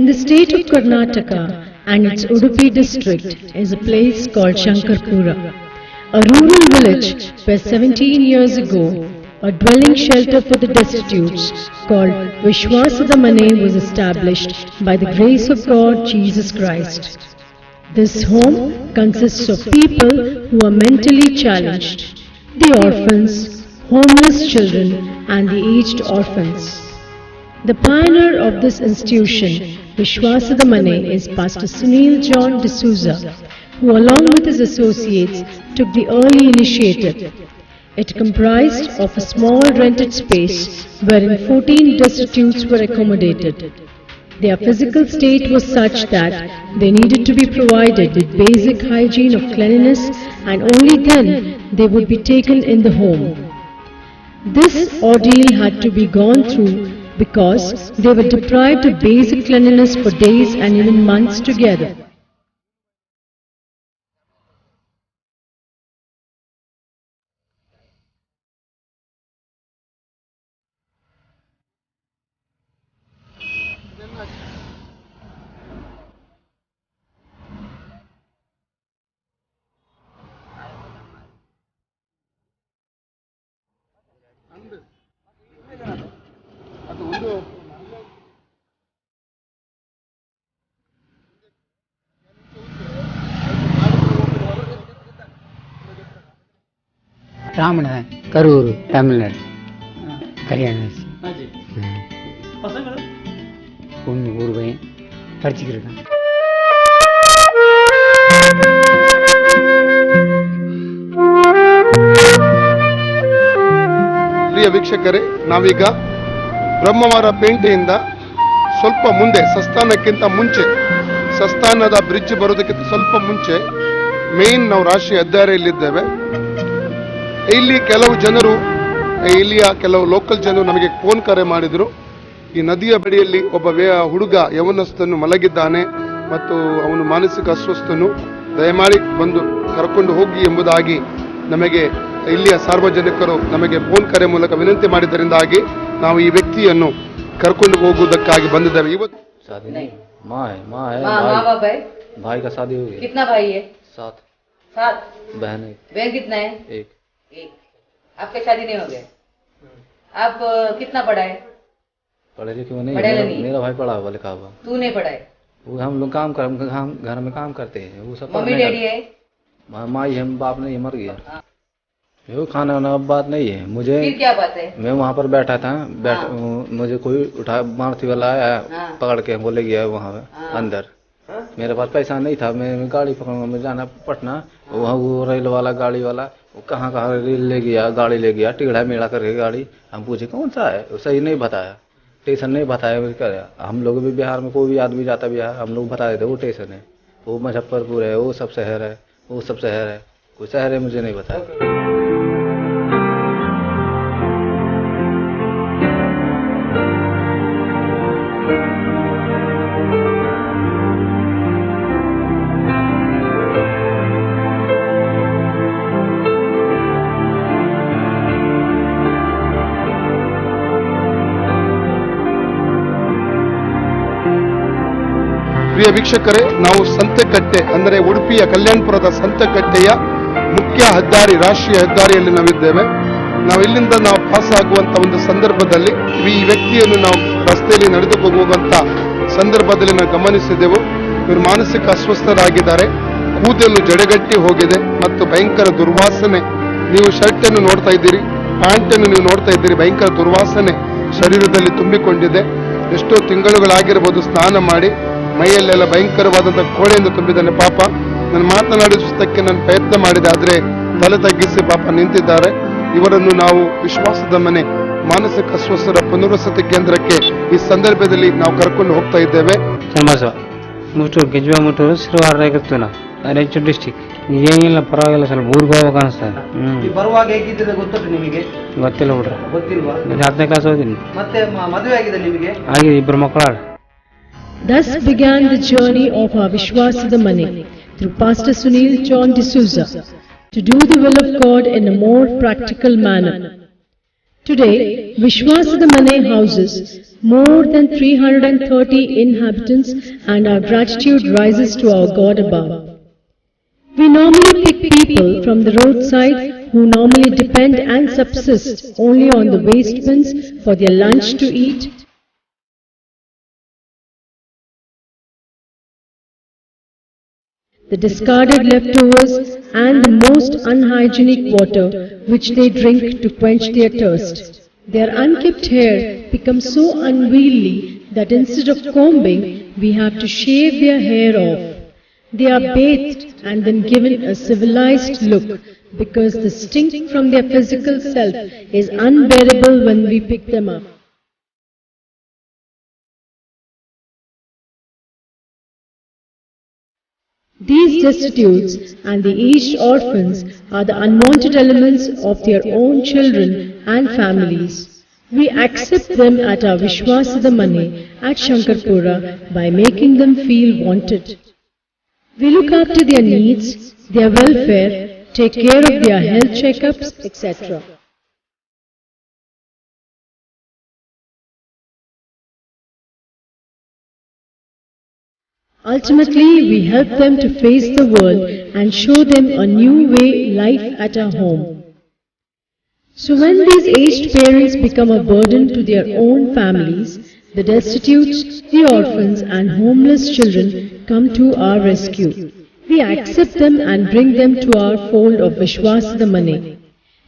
In the state of Karnataka and its Udupi district is a place called Shankarpura, a rural village where 17 years ago a dwelling shelter for the destitutes called Vishwasadamane was established by the grace of God Jesus Christ. This home consists of people who are mentally challenged, the orphans, homeless children and the aged orphans. The pioneer of this institution, Vishwasadamane, is Pastor Sunil John D'Souza, who along with his associates took the early initiative. It comprised of a small rented space wherein 14 destitutes were accommodated. Their physical state was such that they needed to be provided with basic hygiene of cleanliness, and only then they would be taken in the home. This ordeal had to be gone through because they were deprived of basic cleanliness for days and even months together. Ramana Karur Tamil Nadu ಕಲ್ಯಾಣ ಒಂದು ಊರು by ಪರಿಚಿತ. ಪ್ರಿಯ ವೀಕ್ಷಕರೇ, ನಾವೀಗ ಬ್ರಹ್ಮವಾರ ಪೇಂಟೆಯಿಂದ ಸ್ವಲ್ಪ ಮುಂದೆ, ಸಸ್ತಾನಕ್ಕಿಂತ ಮುಂಚೆ, ಸಸ್ತಾನದ bridge ಬರೋದಕ್ಕಿಂತ ಸ್ವಲ್ಪ ಮುಂಚೆ ಮೇನ್ ನಾವು ರಾಷ್ಟ್ರೀಯ ಹೆದ್ದಾರಿಯಲ್ಲಿದ್ದೇವೆ. ಇಲ್ಲಿ ಕೆಲವು ಜನರು, ಇಲ್ಲಿಯ ಕೆಲವು ಲೋಕಲ್ ಜನರು ನಮಗೆ ಫೋನ್ ಕರೆ ಮಾಡಿದ್ರು. ಈ ನದಿಯ ಬಳಿಯಲ್ಲಿ ಒಬ್ಬ ಹುಡುಗ ಯವನಸ್ಥನು ಮಲಗಿದ್ದಾನೆ ಮತ್ತು ಅವನು ಮಾನಸಿಕ ಅಸ್ವಸ್ಥನು, ದಯಮಾಡಿ ಬಂದು ಕರ್ಕೊಂಡು ಹೋಗಿ ಎಂಬುದಾಗಿ ನಮಗೆ ಇಲ್ಲಿಯ ಸಾರ್ವಜನಿಕರು ನಮಗೆ ಫೋನ್ ಕರೆ ಮೂಲಕ ವಿನಂತಿ ಮಾಡಿದ್ದರಿಂದಾಗಿ ನಾವು ಈ ವ್ಯಕ್ತಿಯನ್ನು ಕರ್ಕೊಂಡು ಹೋಗುವುದಕ್ಕಾಗಿ ಬಂದಿದ್ದೇವೆ. ಇವತ್ತು भाई का शादी हो गया. कितना भाई है? 7. बहन है. बहन कितना है? एक. आपका शादी नहीं हो गया? आप कितना पढ़ा है? पढ़े लिखे नहीं. मेरा भाई पढ़ा हुआ लिखा हुआ. तू नहीं पढ़ा है? वो हम लोग काम कर, हम घर में काम करते हैं. वो सब मम्मी डैडी है? माई है, बाप नहीं, मर गया. वो खाना वाना अब बात नहीं है. मुझे फिर क्या बात है? मैं वहाँ पर बैठा था, मुझे कोई उठा मारती वाला आया, पकड़ के बोले गया वहाँ अंदर. मेरे पास पैसा नहीं था, मैं गाड़ी पकड़ूंगा, मैं जाना पटना. वहाँ वो रेल वाला गाड़ी वाला वो कहाँ रेल ले गया, गाड़ी ले गया, टेढ़ा मेढ़ा करके गाड़ी. हम पूछे कौन सा है, वो सही नहीं बताया, स्टेशन नहीं बताया. हम लोग भी बिहार में कोई भी आदमी जाता बिहार, हम लोग बता देते वो स्टेशन है, वो मुजफ्फरपुर है, वो सब शहर है, वो सब शहर है. कोई शहर है मुझे नहीं बताया. ಪ್ರಿಯ ವೀಕ್ಷಕರೇ, ನಾವು ಸಂತೆಕಟ್ಟೆ ಅಂದರೆ ಉಡುಪಿಯ ಕಲ್ಯಾಣಪುರದ ಸಂತೆಕಟ್ಟೆಯ ಮುಖ್ಯ ಹೆದ್ದಾರಿ, ರಾಷ್ಟ್ರೀಯ ಹೆದ್ದಾರಿಯಲ್ಲಿ ನಾವಿದ್ದೇವೆ. ನಾವು ಇಲ್ಲಿಂದ ಪಾಸ್ ಆಗುವಂತ ಒಂದು ಸಂದರ್ಭದಲ್ಲಿ ಈ ವ್ಯಕ್ತಿಯನ್ನು ನಾವು ರಸ್ತೆಯಲ್ಲಿ ನಡೆದು ಹೋಗುವಂತ ಸಂದರ್ಭದಲ್ಲಿ ನಾವು ಗಮನಿಸಿದೆವು. ಇವರು ಮಾನಸಿಕ ಅಸ್ವಸ್ಥರಾಗಿದ್ದಾರೆ, ಕೂದಲು ಜಡೆಗಟ್ಟಿ ಹೋಗಿದೆ ಮತ್ತು ಭಯಂಕರ ದುರ್ವಾಸನೆ. ನೀವು ಶರ್ಟ್ ಅನ್ನು ನೋಡ್ತಾ ಇದ್ದೀರಿ, ಪ್ಯಾಂಟ್ ಅನ್ನು ನೀವು ನೋಡ್ತಾ ಇದ್ದೀರಿ, ಭಯಂಕರ ದುರ್ವಾಸನೆ ಶರೀರದಲ್ಲಿ ತುಂಬಿಕೊಂಡಿದೆ. ಎಷ್ಟೋ ತಿಂಗಳುಗಳಾಗಿರಬಹುದು ಸ್ನಾನ ಮಾಡಿ, ಮೈಯಲ್ಲೆಲ್ಲ ಭಯಂಕರವಾದಂತಹ ಕೋಳೆಯಿಂದ ತುಂಬಿದ್ದಾನೆ. ಪಾಪ ನಾನು ಮಾತನಾಡಿಸುವುದಕ್ಕೆ ನಾನು ಪ್ರಯತ್ನ ಮಾಡಿದೆ, ಆದರೆ ತಲೆ ತಗ್ಗಿಸಿ ಪಾಪ ನಿಂತಿದ್ದಾರೆ. ಇವರನ್ನು ನಾವು ವಿಶ್ವಾಸದ ಮಾನಸಿಕ ಅಸ್ವಸ್ಥರ ಪುನರ್ವಸತಿ ಕೇಂದ್ರಕ್ಕೆ ಈ ಸಂದರ್ಭದಲ್ಲಿ ನಾವು ಕರ್ಕೊಂಡು ಹೋಗ್ತಾ ಇದ್ದೇವೆ. ಡಿಸ್ಟಿಕ್ ಏನಿಲ್ಲ, ಪರವಾಗಿಲ್ಲ, ಸ್ವಲ್ಪ ಊರಿಗೆ ಹೋಗ್ಬೇಕು ಅನಿಸ್ತದೆ. ಬರುವಾಗ ಹೇಗಿದ್ದರೆ ಗೊತ್ತುಂಟು ನಿಮಗೆ? ಗೊತ್ತಿಲ್ಲ ಬಿಡ್ರಿ. ಗೊತ್ತಿಲ್ವಾ? 10ನೇ ಕ್ಲಾಸ್ ಓದಿನಿ. ಮತ್ತೆ ಮದುವೆ ಆಗಿದೆ ನಿಮಗೆ? ಆಗಿದೆ, 2 ಮಕ್ಕಳು. Thus began the journey of our Vishwasadamane through Pastor Sunil John D'Souza to do the will of God in a more practical manner. Today, Vishwasadamane houses more than 330 inhabitants, and our gratitude rises to our God above. We normally pick people from the roadside who normally depend and subsist only on the waste bins for their lunch to eat, the discarded leftovers, and the most unhygienic water which they drink to quench their thirst. Their unkempt hair becomes so unwieldy that instead of combing, we have to shave their hair off. They are bathed and then given a civilized look because the stink from their physical self is unbearable when we pick them up. These destitutes and the aged orphans are the unwanted elements of their own children and families. We accept them at our Vishwasadamane at Shankarpura by making them feel wanted. We look after their needs, their welfare, take care of their health checkups, etc. Ultimately, we help them to face the world and show them a new way life at our home. So when these aged parents become a burden to their own families, the destitute, the orphans and homeless children come to our rescue. We accept them and bring them to our fold of Vishwasadamane.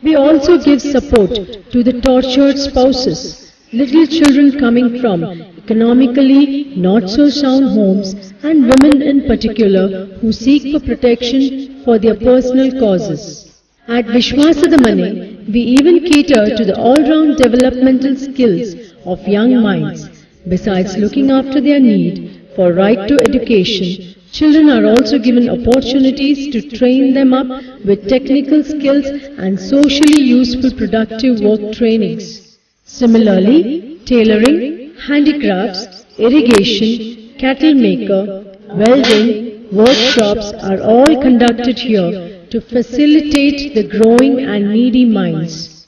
We also give support to the tortured spouses, little children coming from economically not so sound homes, and women in particular who seek for protection for their personal causes. At Vishwasadamane, we even cater to the all-round developmental skills of young minds. Besides looking after their need for right to education, children are also given opportunities to train them up with technical skills and socially useful productive work trainings. Similarly, tailoring, handicrafts, irrigation, cattle maker, welding, workshops are all conducted here to facilitate the growing and needy minds.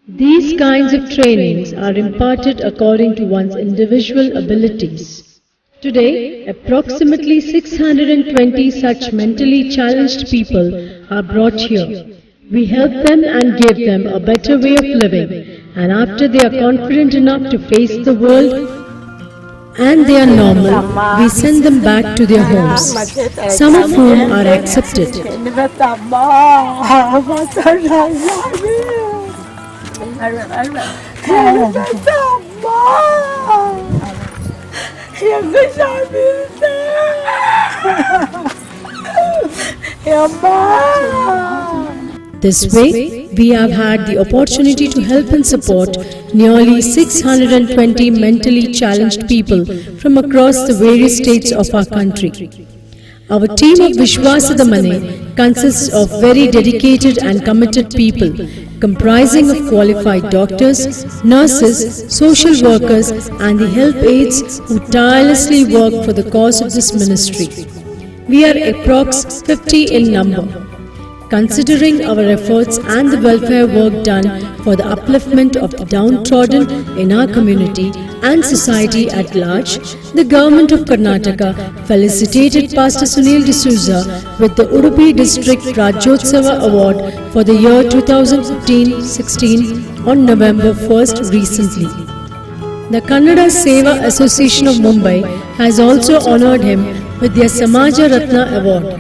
These kinds of trainings are imparted according to one's individual abilities. Today, approximately 620 such mentally challenged people are brought here. We help them and give them a better way of living, and after they are confident enough to face the world and they are normal, we send them back to their homes, some of whom are accepted. This way, we have had the opportunity to help and support nearly 620 mentally challenged people from across the various states of our country. Our team of Vishwasadamane consists of very dedicated and committed people, comprising of qualified doctors, nurses, social workers, and the help aides who tirelessly work for the cause of this ministry. We are approx 50 in number. Considering our efforts and the welfare work done for the upliftment of the downtrodden in our community and society at large, the Government of Karnataka felicitated Pastor Sunil D'Souza with the Udupi District Rajyotsava Award for the year 2015-16 on November 1st recently. The Kannada Seva Association of Mumbai has also honoured him with their Samaja Ratna Award.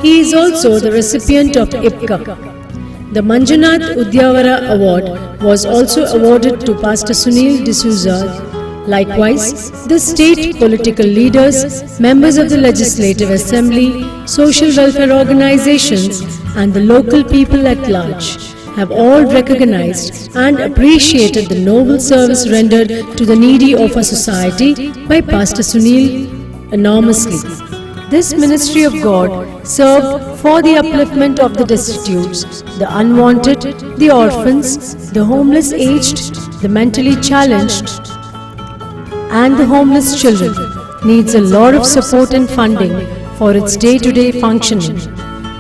He is also the recipient of IPCA. The Manjunath Udyavara Award was also awarded to Pastor Sunil D'Souza. Likewise, the state political leaders, members of the Legislative Assembly, social welfare organizations, and the local people at large have all recognized and appreciated the noble service rendered to the needy of our society by Pastor Sunil enormously. This ministry of God served for the upliftment of the destitutes, the unwanted, the orphans, the homeless aged, the mentally challenged, and the homeless children. Needs a lot of support and funding for its day-to-day functioning.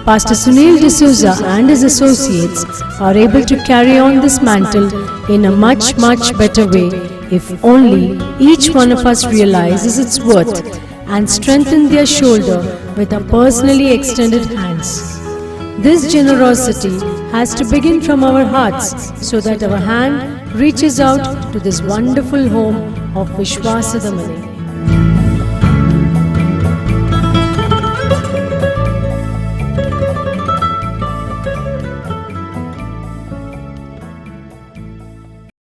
Pastor Sunil D'Souza and his associates are able to carry on this mantle in a much better way if only each one of us realizes its worth and strengthen their shoulder with our personally extended hands. This generosity has to begin from our hearts so that our hand reaches out to this wonderful home of Vishwasadamani.